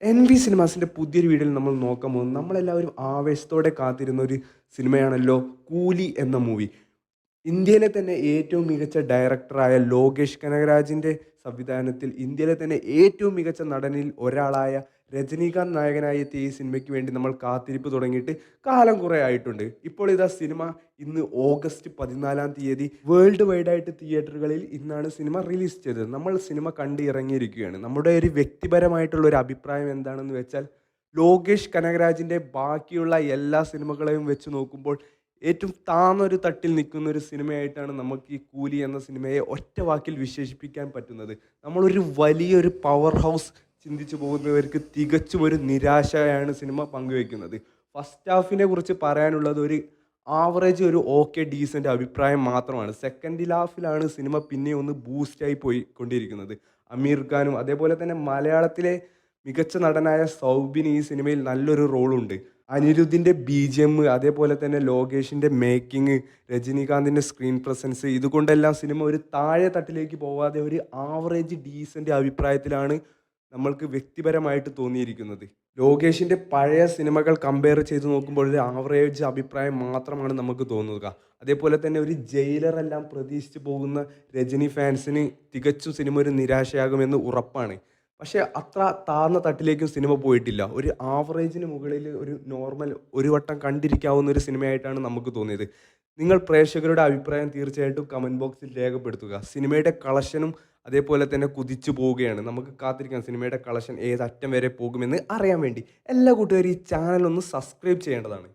N V സിനിമാസിൻ്റെ പുതിയൊരു വീഡിയോയിൽ നമ്മൾ നോക്കാൻ പോകുന്നത് നമ്മളെല്ലാവരും ആവേശത്തോടെ കാത്തിരുന്ന ഒരു സിനിമയാണല്ലോ കൂലി എന്ന മൂവി. ഇന്ത്യയിലെ തന്നെ ഏറ്റവും മികച്ച ഡയറക്ടറായ ലോകേഷ് കനകരാജിൻ്റെ സംവിധാനത്തിൽ ഇന്ത്യയിലെ തന്നെ ഏറ്റവും മികച്ച നടനിൽ ഒരാളായ രജനീകാന്ത് നായകനായി എത്തിയ ഈ സിനിമയ്ക്ക് വേണ്ടി നമ്മൾ കാത്തിരിപ്പ് തുടങ്ങിയിട്ട് കാലം കുറേ ആയിട്ടുണ്ട്. ഇപ്പോൾ ഇതാ സിനിമ ഇന്ന് ഓഗസ്റ്റ് 14-ാം തീയതി വേൾഡ് വൈഡായിട്ട് തിയേറ്ററുകളിൽ ഇന്നാണ് സിനിമ റിലീസ് ചെയ്തത്. നമ്മൾ സിനിമ കണ്ട് ഇറങ്ങിയിരിക്കുകയാണ്. നമ്മുടെ ഒരു വ്യക്തിപരമായിട്ടുള്ള ഒരു അഭിപ്രായം എന്താണെന്ന് വെച്ചാൽ, ലോകേഷ് കനകരാജിൻ്റെ ബാക്കിയുള്ള എല്ലാ സിനിമകളെയും വെച്ച് നോക്കുമ്പോൾ ഏറ്റവും താഴ്ന്നൊരു തട്ടിൽ നിൽക്കുന്ന ഒരു സിനിമയായിട്ടാണ് നമുക്ക് ഈ കൂലി എന്ന സിനിമയെ ഒറ്റ വാക്കിൽ വിശേഷിപ്പിക്കാൻ പറ്റുന്നത്. നമ്മളൊരു വലിയൊരു പവർ ഹൗസ് ചിന്തിച്ചു പോകുന്നവർക്ക് തികച്ചും ഒരു നിരാശയാണ് സിനിമ പങ്കുവെക്കുന്നത്. ഫസ്റ്റ് ഹാഫിനെ കുറിച്ച് പറയാനുള്ളത് ഒരു ആവറേജ് ഒരു ഓക്കെ ഡീസൻ്റ് അഭിപ്രായം മാത്രമാണ്. സെക്കൻഡ് ഹാഫിലാണ് സിനിമ പിന്നെ ഒന്ന് ബൂസ്റ്റായി പോയിക്കൊണ്ടിരിക്കുന്നത്. അമീർ ഖാനും അതേപോലെ തന്നെ മലയാളത്തിലെ മികച്ച നടനായ സൗബിന് ഈ സിനിമയിൽ നല്ലൊരു റോളുണ്ട്. അനിരുദ്ധിൻ്റെ BGM, അതേപോലെ തന്നെ ലോകേഷിൻ്റെ മേക്കിംഗ്, രജനീകാന്തിൻ്റെ സ്ക്രീൻ പ്രസൻസ്, ഇതുകൊണ്ടെല്ലാം സിനിമ ഒരു താഴെ തട്ടിലേക്ക് പോവാതെ ഒരു ആവറേജ് ഡീസൻ്റ് അഭിപ്രായത്തിലാണ് നമ്മൾക്ക് വ്യക്തിപരമായിട്ട് തോന്നിയിരിക്കുന്നത്. ലോകേഷിൻ്റെ പഴയ സിനിമകൾ കമ്പയർ ചെയ്ത് നോക്കുമ്പോൾ ഒരു ആവറേജ് അഭിപ്രായം മാത്രമാണ് നമുക്ക് തോന്നുക. അതേപോലെ തന്നെ ഒരു ജയിലറെല്ലാം പ്രതീക്ഷിച്ച് പോകുന്ന രജനി ഫാൻസിന് തികച്ചും സിനിമ ഒരു നിരാശയാകുമെന്ന് ഉറപ്പാണ്. പക്ഷേ അത്ര താഴ്ന്ന തട്ടിലേക്കും സിനിമ പോയിട്ടില്ല. ഒരു ആവറേജിന് മുകളിൽ ഒരു നോർമൽ ഒരു വട്ടം കണ്ടിരിക്കാവുന്ന ഒരു സിനിമയായിട്ടാണ് നമുക്ക് തോന്നിയത്. നിങ്ങൾ പ്രേക്ഷകരുടെ അഭിപ്രായം തീർച്ചയായിട്ടും കമൻറ്റ് ബോക്സിൽ രേഖപ്പെടുത്തുക. സിനിമയുടെ കളക്ഷനും അതേപോലെ തന്നെ കുതിച്ചു പോവുകയാണ്. നമുക്ക് കാത്തിരിക്കാം സിനിമയുടെ കളക്ഷൻ ഏതറ്റം വരെ പോകുമെന്ന് അറിയാൻ വേണ്ടി. എല്ലാ കൂട്ടുകാരും ഈ ചാനൽ ഒന്ന് സബ്സ്ക്രൈബ് ചെയ്യേണ്ടതാണ്.